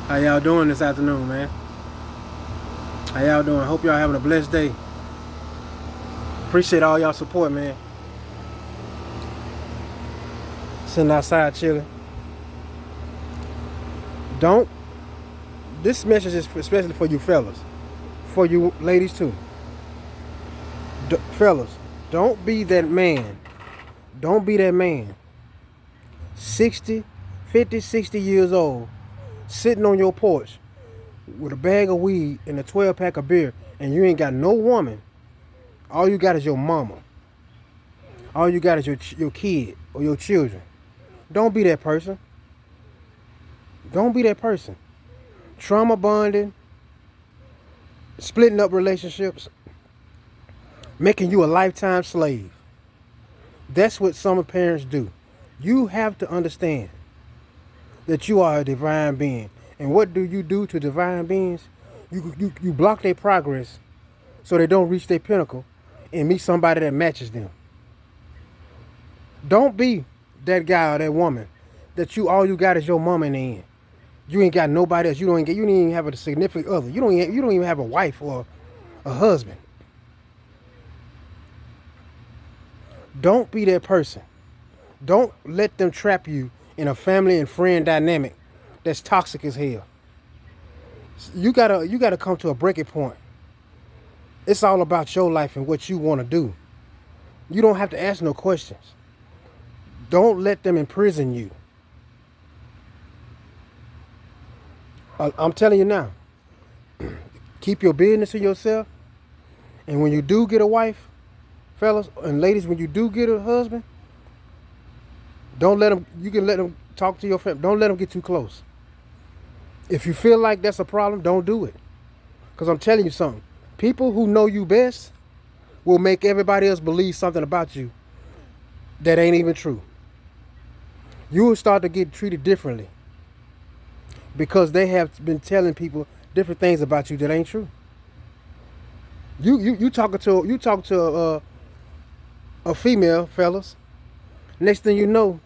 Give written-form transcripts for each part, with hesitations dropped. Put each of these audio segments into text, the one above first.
How y'all doing this afternoon, man? How y'all doing? Hope y'all having a blessed day. Appreciate all y'all support, man. Sitting outside chilling. Don't. This message is especially for you fellas, for you ladies too. Fellas, don't be that man. Don't be that man. 60, 50, 60 years old, sitting on your porch with a bag of weed and a 12-pack of beer, and you ain't got no woman. All you got is your mama. All you got is your kid or your children. Don't be that person. Don't be that person. Trauma bonding, splitting up relationships, making you a lifetime slave. That's what some parents do. You have to understand that you are a divine being. And what do you do to divine beings? You block their progress so they don't reach their pinnacle and meet somebody that matches them. Don't be that guy or that woman that all you got is your mama in the end. You ain't got nobody else. You don't even have a significant other. You don't even have a wife or a husband. Don't be that person. Don't let them trap you in a family and friend dynamic that's toxic as hell. You gotta come to a breaking point. It's all about your life and what you want to do. You don't have to ask no questions. Don't let them imprison you. I'm telling you now, keep your business to yourself. And when you do get a wife, fellas and ladies, when you do get a husband, don't let them, you can let them talk to your family. Don't let them get too close. If you feel like that's a problem, don't do it. Because I'm telling you something. People who know you best will make everybody else believe something about you that ain't even true. You will start to get treated differently because they have been telling people different things about you that ain't true. You talk to a female, fellas. Next thing you know,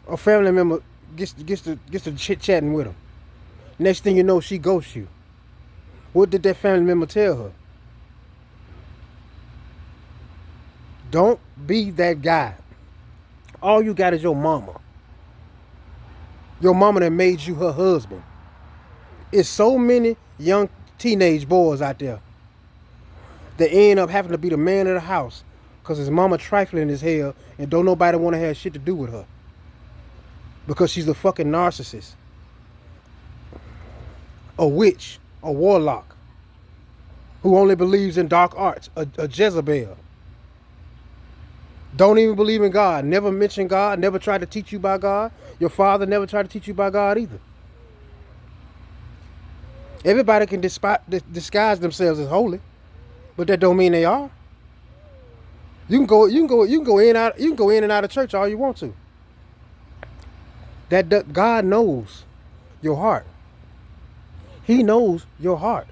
a family member gets to chit chatting with them. Next thing you know, she ghosts you. What did that family member tell her? Don't be that guy. All you got is your mama. Your mama that made you her husband. It's so many young teenage boys out there that end up having to be the man of the house because his mama trifling as hell and don't nobody want to have shit to do with her because she's a fucking narcissist, a witch, a warlock who only believes in dark arts, a Jezebel. Don't even believe in God. Never mention God. Never tried to teach you by God. Your father never tried to teach you by God either. Everybody can disguise themselves as holy, but that don't mean they are. You can go in and out of church all you want to. That God knows your heart. He knows your heart.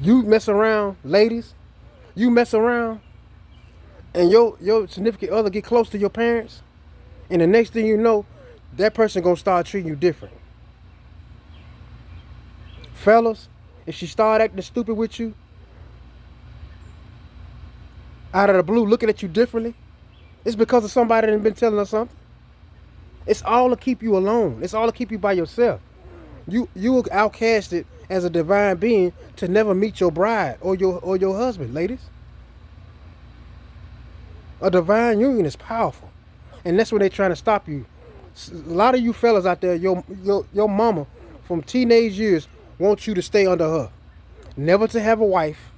You mess around, ladies. You mess around, and your significant other get close to your parents, and the next thing you know, that person gonna start treating you different. Fellas, if she start acting stupid with you, out of the blue, looking at you differently, it's because of somebody that been telling her something. It's all to keep you alone. It's all to keep you by yourself. You were outcasted as a divine being to never meet your bride or your husband, ladies. A divine union is powerful, and that's when they're trying to stop you. A lot of you fellas out there, your mama from teenage years wants you to stay under her, never to have a wife,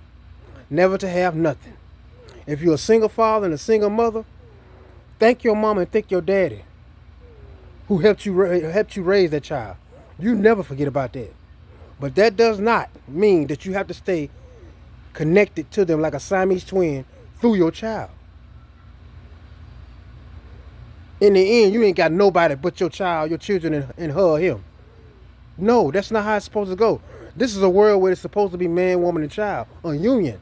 never to have nothing. If you're a single father and a single mother, thank your mama and thank your daddy who helped you raise that child. You never forget about that. But that does not mean that you have to stay connected to them like a Siamese twin through your child. In the end, you ain't got nobody but your child, your children, and her or him. No, that's not how it's supposed to go. This is a world where it's supposed to be man, woman, and child, a union.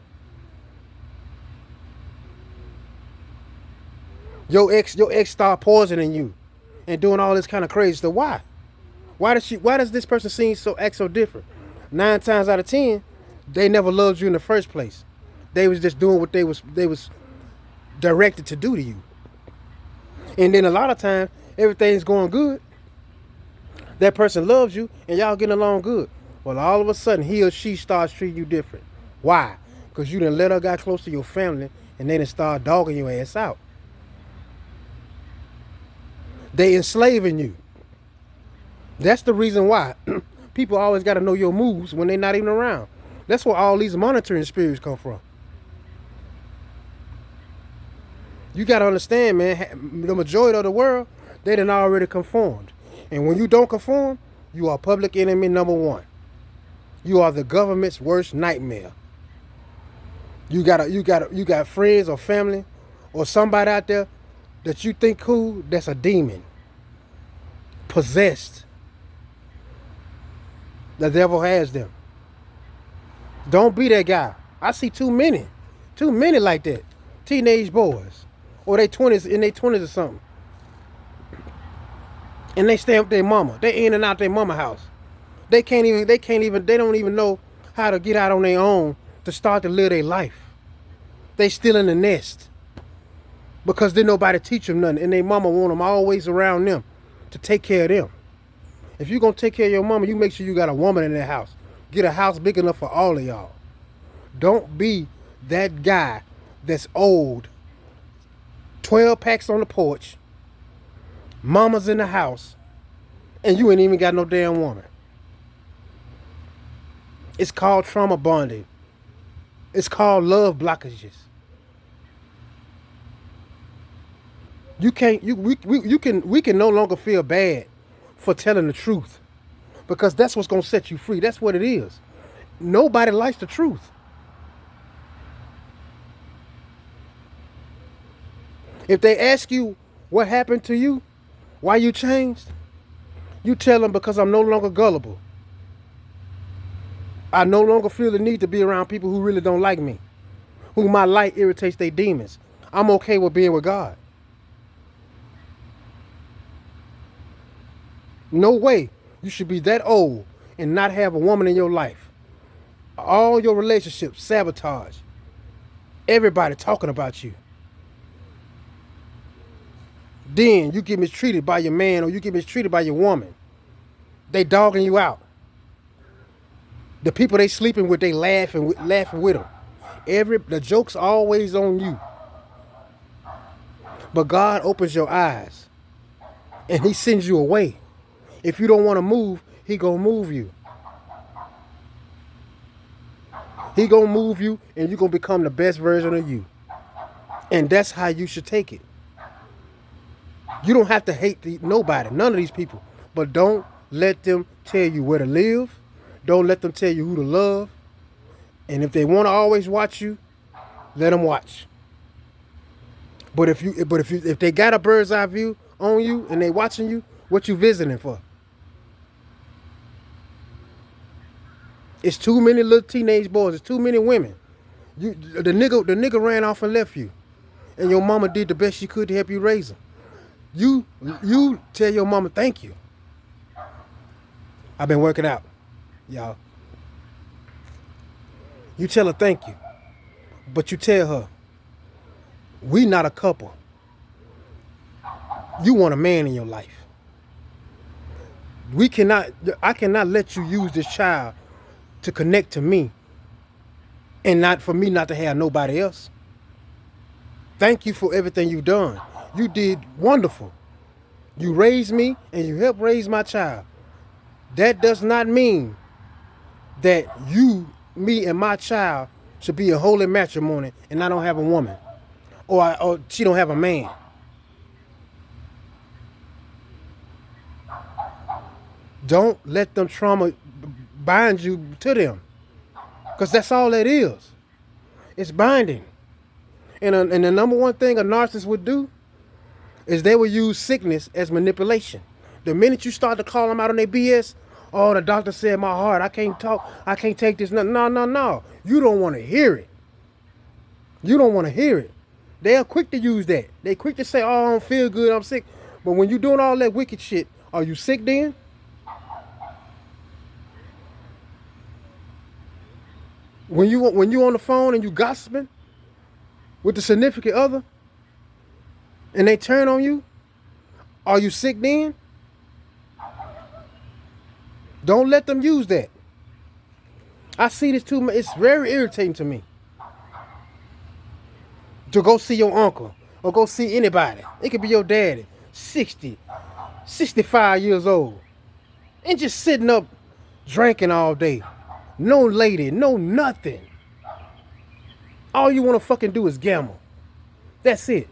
Your ex start poisoning you and doing all this kind of crazy stuff. Why? Why does this person seem so act so different? 9 times out of 10, they never loved you in the first place. They was just doing what they was directed to do to you. And then a lot of times everything's going good. That person loves you and y'all getting along good. Well, all of a sudden he or she starts treating you different. Why? Because you done let her got close to your family and they done start dogging your ass out. They enslaving you. That's the reason why people always got to know your moves when they're not even around. That's where all these monitoring spirits come from. You got to understand, man, the majority of the world, they done already conformed. And when you don't conform, you are public enemy number one. You are the government's worst nightmare. You got friends or family or somebody out there that you think cool, that's a demon. Possessed. The devil has them. Don't be that guy. I see too many like that. Teenage boys. Or they 20s, in their 20s or something. And they stay with their mama. They in and out their mama house. They don't even know how to get out on their own to start to live their life. They still in the nest. Because didn't nobody teach them nothing. And their mama want them always around them to take care of them. If you're going to take care of your mama, you make sure you got a woman in that house. Get a house big enough for all of y'all. Don't be that guy that's old. 12 packs on the porch. Mama's in the house. And you ain't even got no damn woman. It's called trauma bonding. It's called love blockages. We can no longer feel bad for telling the truth. Because that's what's going to set you free. That's what it is. Nobody likes the truth. If they ask you what happened to you, why you changed, you tell them because I'm no longer gullible. I no longer feel the need to be around people who really don't like me, who my light irritates their demons. I'm okay with being with God. No way you should be that old and not have a woman in your life. All your relationships, sabotage. Everybody talking about you. Then you get mistreated by your man or you get mistreated by your woman. They dogging you out. The people they sleeping with, they laughing with them. The joke's always on you. But God opens your eyes and he sends you away. If you don't want to move, he gonna move you. He gonna move you and you're gonna become the best version of you. And that's how you should take it. You don't have to hate nobody, none of these people. But don't let them tell you where to live. Don't let them tell you who to love. And if they want to always watch you, let them watch. But if they got a bird's eye view on you and they watching you, what you visiting for? It's too many little teenage boys. It's too many women. The nigga ran off and left you, and your mama did the best she could to help you raise him. You tell your mama thank you. I've been working out, y'all. You tell her thank you, but you tell her we not a couple. You want a man in your life. I cannot let you use this child to connect to me and not for me not to have nobody else. Thank you for everything you've done. You did wonderful. You raised me and you helped raise my child. That does not mean that me and my child should be a holy matrimony and I don't have a woman or she don't have a man. Don't let them trauma bind you to them, because that's all that is. It's binding. And the number one thing a narcissist would do is they will use sickness as manipulation. The minute you start to call them out on their BS, oh, the doctor said my heart, I can't talk, I can't take this. No. You don't want to hear it. You don't want to hear it. They are quick to use that. They quick to say, oh, I don't feel good, I'm sick. But when you doing all that wicked shit, are you sick then? When you on the phone and you gossiping with the significant other and they turn on you, are you sick then? Don't let them use that. I see this too. It's very irritating to me. To go see your uncle or go see anybody. It could be your daddy, 60, 65 years old, and just sitting up drinking all day. No lady, no nothing. All you want to fucking do is gamble. That's it.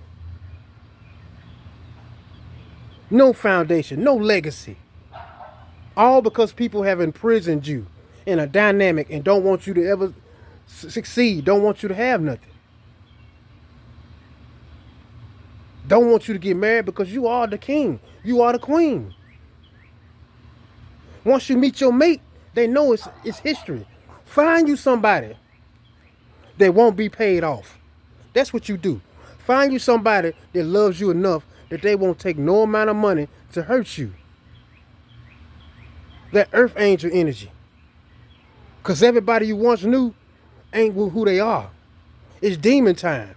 No foundation, no legacy. All because people have imprisoned you in a dynamic and don't want you to ever succeed, don't want you to have nothing. Don't want you to get married because you are the king. You are the queen. Once you meet your mate, they know it's history. Find you somebody that won't be paid off. That's what you do. Find you somebody that loves you enough that they won't take no amount of money to hurt you. That earth angel energy. Because everybody you once knew ain't who they are. It's demon time.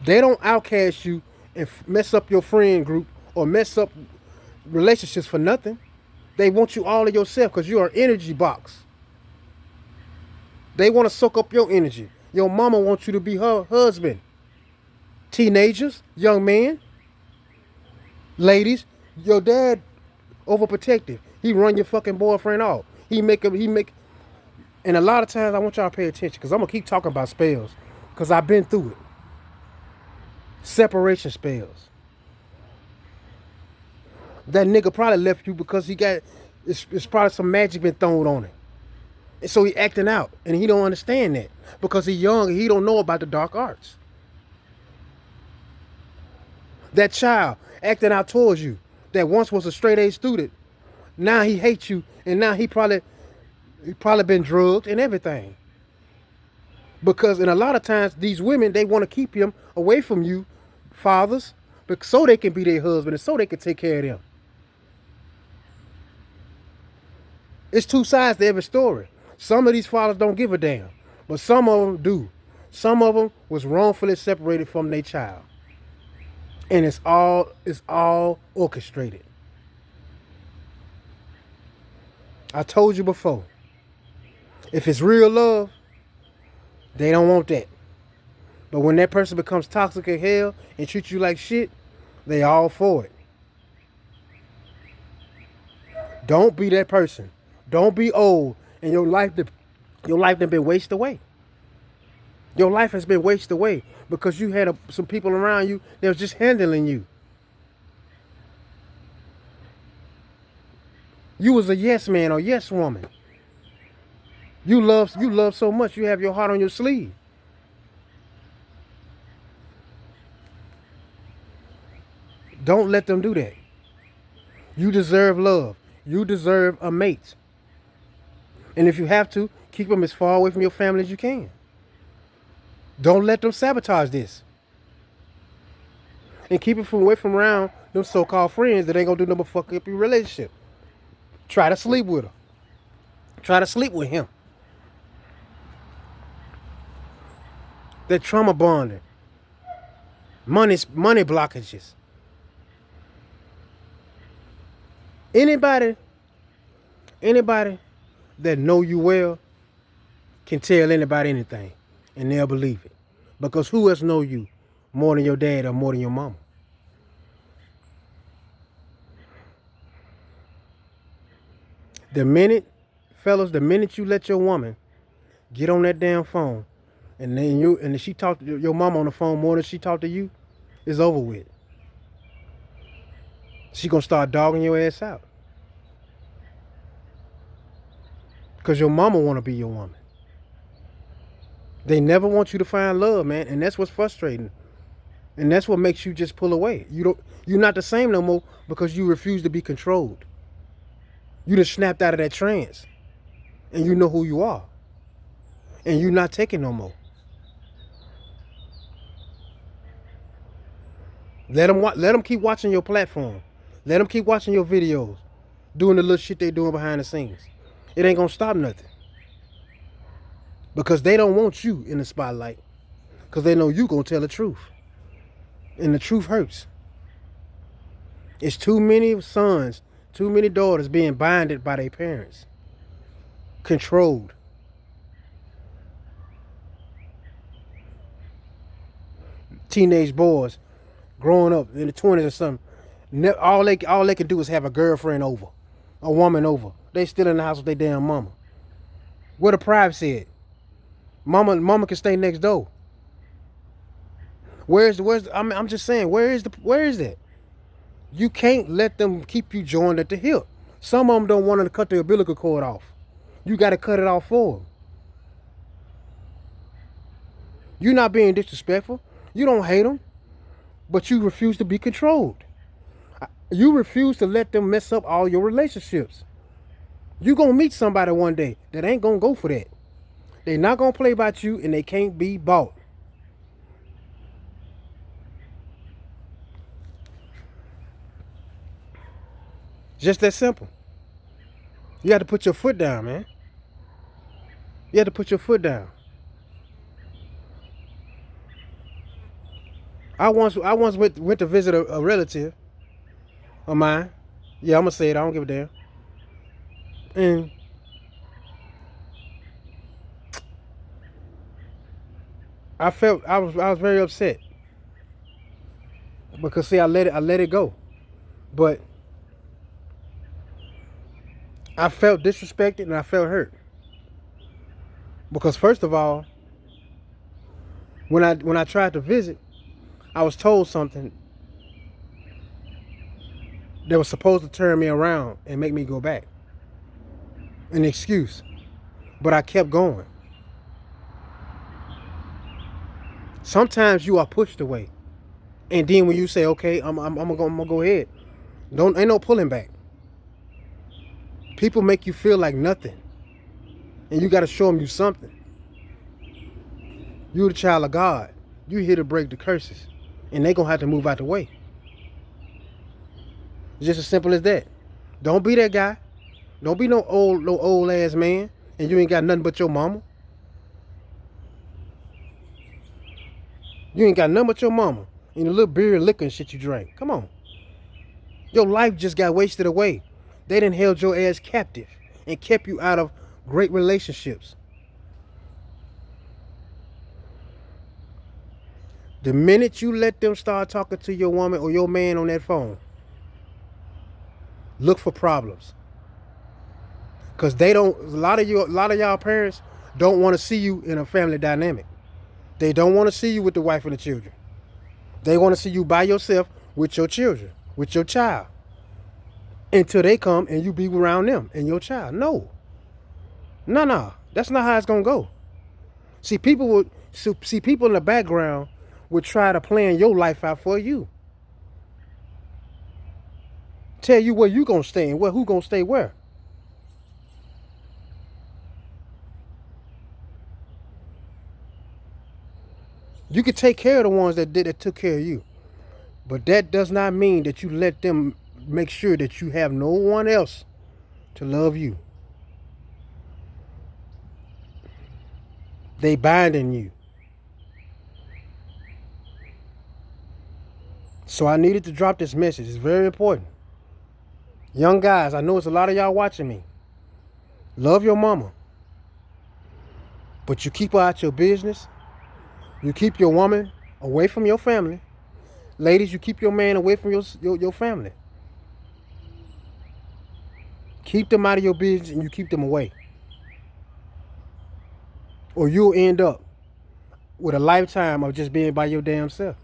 They don't outcast you and mess up your friend group or mess up relationships for nothing. They want you all to yourself because you're an energy box. They want to soak up your energy. Your mama wants you to be her husband. Teenagers, young men, ladies, your dad overprotective. He run your fucking boyfriend off. He make, and a lot of times I want y'all to pay attention because I'm going to keep talking about spells because I've been through it. Separation spells. That nigga probably left you because he got, it's probably some magic been thrown on him. And so he acting out and he don't understand that because he young and he don't know about the dark arts. That child acting out towards you that once was a straight A student, now he hates you and now he probably been drugged and everything. Because in a lot of times these women, they want to keep him away from you, fathers, but so they can be their husband and so they can take care of them. It's two sides to every story. Some of these fathers don't give a damn, but some of them do. Some of them was wrongfully separated from their child. And it's all orchestrated. I told you before, if it's real love, they don't want that. But when that person becomes toxic as hell and treats you like shit, they all for it. Don't be that person. Don't be old and your life done been wasted away. Your life has been wasted away because you had some people around you that was just handling you. You was a yes man or yes woman. You love so much, you have your heart on your sleeve. Don't let them do that. You deserve love. You deserve a mate. And if you have to, keep them as far away from your family as you can. Don't let them sabotage this. And keep it away from around them so-called friends that ain't gonna do nothing but fuck up your relationship. Try to sleep with her. Try to sleep with him. That trauma bonding. Money blockages. Anybody that know you well can tell anybody anything and they'll believe it. Because who else know you more than your dad or more than your mama? The minute you let your woman get on that damn phone and then she talk to your mama on the phone more than she talk to you, it's over with. She gonna start dogging your ass out. Because your mama want to be your woman. They never want you to find love, man. And that's what's frustrating. And that's what makes you just pull away. You're not the same no more because you refuse to be controlled. You just snapped out of that trance. and you know who you are, and you're not taking no more. Let them keep watching your platform. Let them keep watching your videos, doing the little shit they doing behind the scenes. It ain't gonna stop nothing, because they don't want you in the spotlight, because they know you gonna tell the truth, and the truth hurts. It's too many sons, too many daughters being binded by their parents, controlled. Teenage boys growing up in the 20s or something, all they can do is have a girlfriend over, a woman over. They still in the house with their damn mama. Where the privacy at? Mama can stay next door. I'm just saying, where is that? You can't let them keep you joined at the hip. Some of them don't want to cut the umbilical cord off. You got to cut it off for them. You're not being disrespectful. You don't hate them, but you refuse to be controlled. You refuse to let them mess up all your relationships. You gonna meet somebody one day that ain't gonna go for that. They not gonna play about you, and they can't be bought. Just that simple. You have to put your foot down, man. You have to put your foot down. I once went to visit a relative of mine. Yeah, I'm gonna say it. I don't give a damn. And I was very upset because see, I let it go, but I felt disrespected and I felt hurt because first of all, when I tried to visit, I was told something that was supposed to turn me around and make me go back. An excuse, but I kept going. Sometimes you are pushed away, and then when you say, "Okay, I'm gonna go ahead," ain't no pulling back. People make you feel like nothing, and you got to show them you something. You're the child of God. You here to break the curses, and they gonna have to move out the way. It's just as simple as that. Don't be that guy. Don't be no old ass man, and you ain't got nothing but your mama. You ain't got nothing but your mama and the little beer and liquor and shit you drank. Come on. Your life just got wasted away. They done held your ass captive and kept you out of great relationships. The minute you let them start talking to your woman or your man on that phone, look for problems. Cause they don't. A lot of y'all parents don't want to see you in a family dynamic. They don't want to see you with the wife and the children. They want to see you by yourself with your children, with your child, until they come and you be around them and your child. No, that's not how it's gonna go. See, people in the background would try to plan your life out for you. Tell you where you gonna stay and who gonna stay where. You can take care of the ones that took care of you, but that does not mean that you let them make sure that you have no one else to love you. They binding you. So I needed to drop this message. It's very important. Young guys, I know it's a lot of y'all watching me. Love your mama, but you keep her out your business. You keep your woman away from your family. Ladies, you keep your man away from your family. Keep them out of your business and you keep them away. Or you'll end up with a lifetime of just being by your damn self.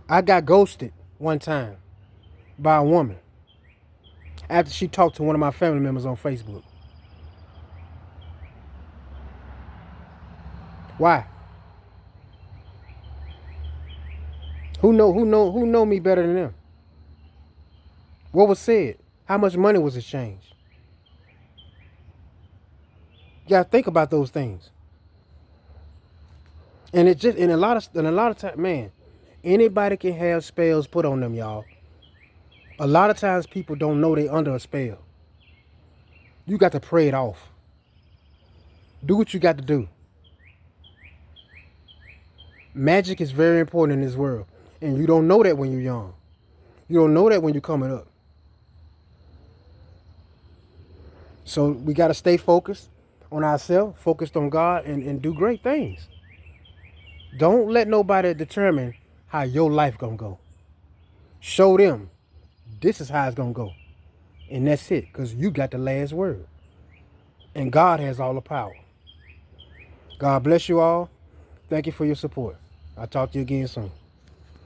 I got ghosted one time by a woman after she talked to one of my family members on Facebook. Why? Who know me better than them? What was said? How much money was exchanged? You gotta think about those things. And it just, and a lot of time, man, anybody can have spells put on them, y'all. A lot of times people don't know they under a spell. You got to pray it off. Do what you got to do. Magic is very important in this world. And you don't know that when you're young. You don't know that when you're coming up. So we got to stay focused on ourselves, focused on God, and do great things. Don't let nobody determine how your life gonna go. Show them this is how it's gonna go. And that's it, because you got the last word. And God has all the power. God bless you all. Thank you for your support. I'll talk to you again soon.